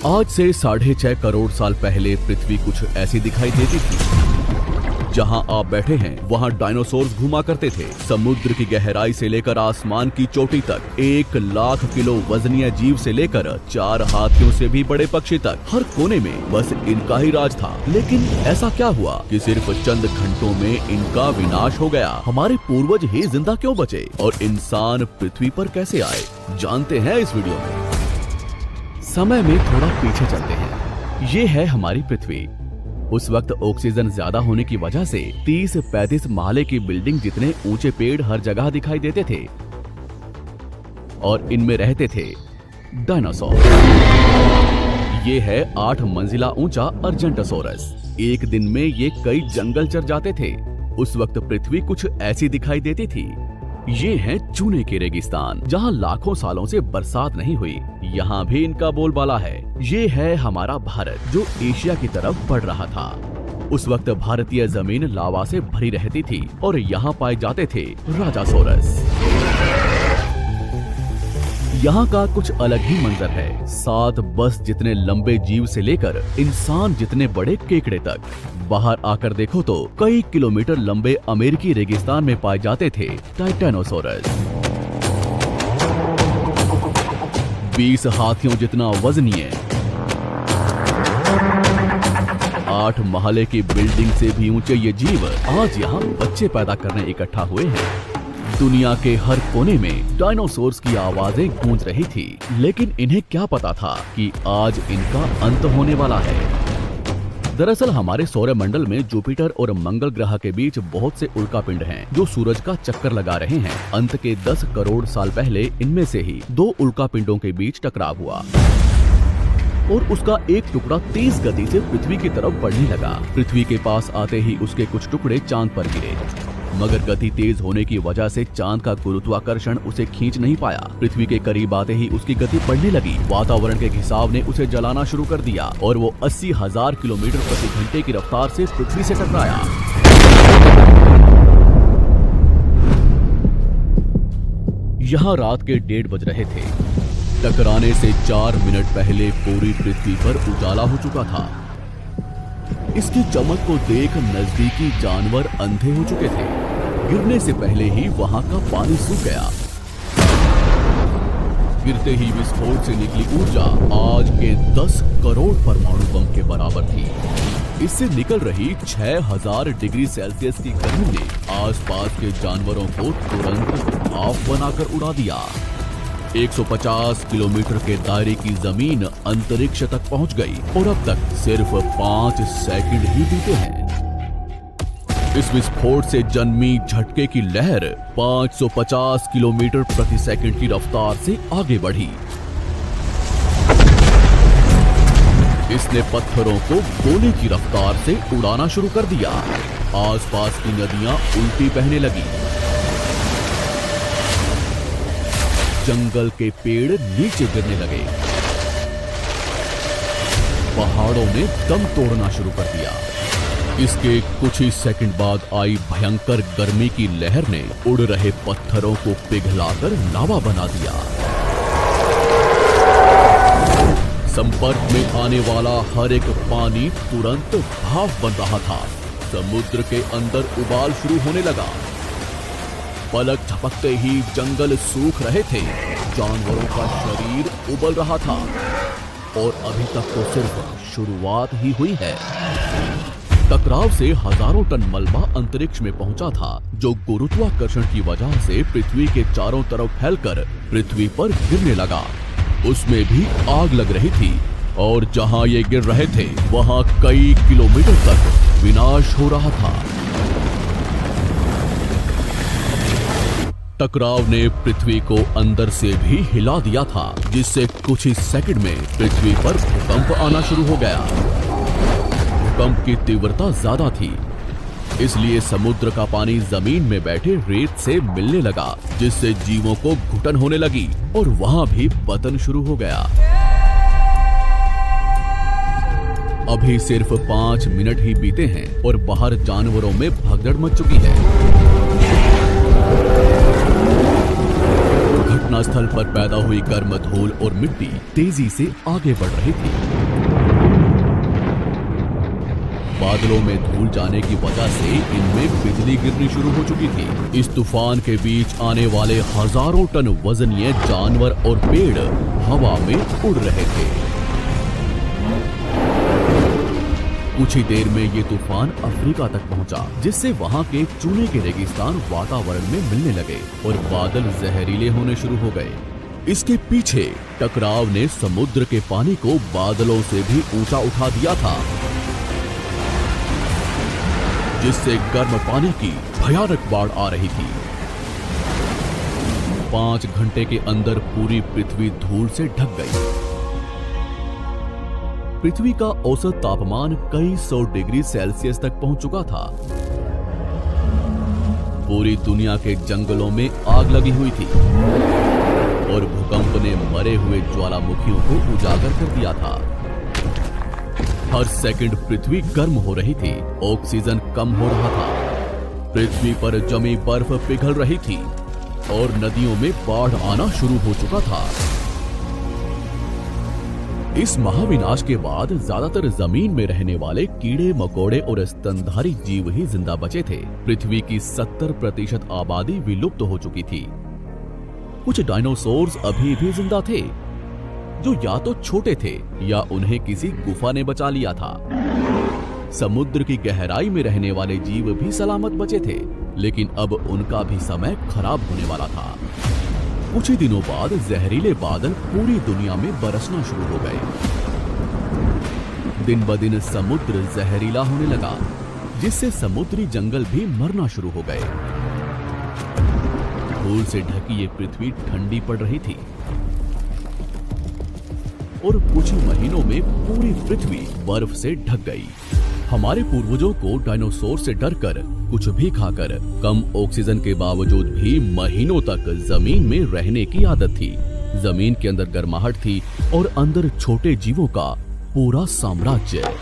आज से 6.5 करोड़ साल पहले पृथ्वी कुछ ऐसी दिखाई देती थी। जहां आप बैठे हैं वहां डायनासोर घुमा करते थे। समुद्र की गहराई से लेकर आसमान की चोटी तक 1 लाख किलो वजनीय जीव से लेकर 4 हाथियों से भी बड़े पक्षी तक हर कोने में बस इनका ही राज था। लेकिन ऐसा क्या हुआ कि सिर्फ चंद घंटों में इनका विनाश हो गया? हमारे पूर्वज ही जिंदा क्यों बचे और इंसान पृथ्वी पर कैसे आए, जानते हैं इस वीडियो में। समय में थोड़ा पीछे चलते हैं। ये है हमारी पृथ्वी। उस वक्त ऑक्सीजन ज्यादा होने की वजह से 30-35 महले की बिल्डिंग जितने ऊंचे पेड़ हर जगह दिखाई देते थे और इनमें रहते थे डायनासोर। ये है 8 मंजिला ऊंचा अर्जेंटोसोरस। एक दिन में ये कई जंगल चर जाते थे। उस वक्त पृथ्वी कुछ ऐसी दिखाई देती थी। ये है चूने के रेगिस्तान, जहाँ लाखों सालों से बरसात नहीं हुई। यहाँ भी इनका बोलबाला है। ये है हमारा भारत, जो एशिया की तरफ बढ़ रहा था। उस वक्त भारतीय जमीन लावा से भरी रहती थी और यहाँ पाए जाते थे राजासोरस। यहाँ का कुछ अलग ही मंजर है। 7 बस जितने लंबे जीव से लेकर इंसान जितने बड़े केकड़े तक। बाहर आकर देखो तो कई किलोमीटर लंबे अमेरिकी रेगिस्तान में पाए जाते थे टाइटेनोसोरस। 20 हाथियों जितना वजनीय, 8 महले की बिल्डिंग से भी ऊंचे ये जीव आज यहाँ बच्चे पैदा करने इकट्ठा हुए हैं। दुनिया के हर कोने में डायनासोर्स की आवाजें गूंज रही थी, लेकिन इन्हें क्या पता था कि आज इनका अंत होने वाला है। दरअसल हमारे सौरमंडल में जुपिटर और मंगल ग्रह के बीच बहुत से उल्कापिंड हैं, जो सूरज का चक्कर लगा रहे हैं। अंत के 10 करोड़ साल पहले इनमें से ही 2 उल्कापिंडों के बीच टकराव हुआ और उसका एक टुकड़ा तेज गति से पृथ्वी की तरफ बढ़ने लगा। पृथ्वी के पास आते ही उसके कुछ टुकड़े चांद पर गिरे, मगर गति तेज होने की वजह से चांद का गुरुत्वाकर्षण उसे खींच नहीं पाया। पृथ्वी के करीब आते ही उसकी गति बढ़ने लगी। वातावरण के घिसाव ने उसे जलाना शुरू कर दिया और वो 80,000 किलोमीटर प्रति घंटे की रफ्तार से पृथ्वी से टकराया। यहाँ रात के 1:30 बज रहे थे। टकराने से 4 मिनट पहले पूरी पृथ्वी पर उजाला हो चुका था। इसकी चमक को देख नजदीकी जानवर अंधे हो चुके थे। गिरने से पहले ही वहां का पानी सूख गया। गिरते ही विस्फोट से निकली ऊर्जा आज के 10 करोड़ परमाणु बम के बराबर थी। इससे निकल रही 6000 डिग्री सेल्सियस की गर्मी ने आसपास के जानवरों को तुरंत भाप बनाकर उड़ा दिया। 150 किलोमीटर के दायरे की जमीन अंतरिक्ष तक पहुंच गई और अब तक सिर्फ 5 सेकंड ही बीते हैं। इस विस्फोट से जन्मी झटके की लहर 550 किलोमीटर प्रति सेकंड की रफ्तार से आगे बढ़ी। इसने पत्थरों को गोले की रफ्तार से उड़ाना शुरू कर दिया। आसपास की नदियां उल्टी बहने लगी। जंगल के पेड़ नीचे गिरने लगे। पहाड़ों ने दम तोड़ना शुरू कर दिया। इसके कुछ ही सेकंड बाद आई भयंकर गर्मी की लहर ने उड़ रहे पत्थरों को पिघलाकर लावा बना दिया। संपर्क में आने वाला हर एक पानी तुरंत भाप बन रहा था। समुद्र के अंदर उबाल शुरू होने लगा। पलक झपकते ही जंगल सूख रहे थे। जानवरों का शरीर उबल रहा था और अभी तक तो सिर्फ शुरुआत ही हुई है। टकराव से हजारों टन मलबा अंतरिक्ष में पहुंचा था, जो गुरुत्वाकर्षण की वजह से पृथ्वी के चारों तरफ फैलकर पृथ्वी पर गिरने लगा। उसमें भी आग लग रही थी और जहां ये गिर रहे थे वहां कई किलोमीटर तक विनाश हो रहा था। टकराव ने पृथ्वी को अंदर से भी हिला दिया था, जिससे कुछ ही सेकंड में पृथ्वी पर भूकंप आना शुरू हो गया। भूकंप की तीव्रता ज्यादा थी, इसलिए समुद्र का पानी जमीन में बैठे रेत से मिलने लगा, जिससे जीवों को घुटन होने लगी और वहां भी पतन शुरू हो गया। अभी सिर्फ 5 मिनट ही बीते हैं और बाहर जानवरों में भगदड़ मच चुकी है। घटनास्थल पर पैदा हुई गर्म धूल और मिट्टी तेजी से आगे बढ़ रही थी। बादलों में धूल जाने की वजह से इनमें बिजली गिरनी शुरू हो चुकी थी। इस तूफान के बीच आने वाले हजारों टन वजनीय जानवर और पेड़ हवा में उड़ रहे थे। कुछ ही देर में ये तूफान अफ्रीका तक पहुंचा, जिससे वहां के चूने के रेगिस्तान वातावरण में मिलने लगे और बादल जहरीले होने शुरू हो गए। इसके पीछे टकराव ने समुद्र के पानी को बादलों से भी ऊंचा उठा दिया था, जिससे गर्म पानी की भयानक बाढ़ आ रही थी। 5 घंटे के अंदर पूरी पृथ्वी धूल से ढक गई। पृथ्वी का औसत तापमान कई 100 डिग्री सेल्सियस तक पहुंच चुका था। पूरी दुनिया के जंगलों में आग लगी हुई थी और भूकंप ने मरे हुए ज्वालामुखियों को उजागर कर दिया था। हर सेकंड पृथ्वी गर्म हो रही थी, ऑक्सीजन कम हो रहा था, पृथ्वी पर जमी बर्फ पिघल रही थी और नदियों में बाढ़ आना शुरू हो चुका था। इस महाविनाश के बाद ज्यादातर जमीन में रहने वाले कीड़े मकोड़े और स्तनधारी जीव ही जिंदा बचे थे। पृथ्वी की 70% आबादी विलुप्त हो चुकी थी। कुछ डायनासोर्स अभी भी जिंदा थे, जो या तो छोटे थे या उन्हें किसी गुफा ने बचा लिया था। समुद्र की गहराई में रहने वाले जीव भी सलामत बचे थे, लेकिन अब उनका भी समय खराब होने वाला था। कुछ ही दिनों बाद जहरीले बादल पूरी दुनिया में बरसना शुरू हो गए। दिन ब दिन समुद्र जहरीला होने लगा, जिससे समुद्री जंगल भी मरना शुरू हो गए। धूल से ढकी ये पृथ्वी ठंडी पड़ रही थी और कुछ ही महीनों में पूरी पृथ्वी बर्फ से ढक गई। हमारे पूर्वजों को डायनासोर से डरकर कुछ भी खाकर कम ऑक्सीजन के बावजूद भी महीनों तक जमीन में रहने की आदत थी। जमीन के अंदर गर्माहट थी और अंदर छोटे जीवों का पूरा साम्राज्य।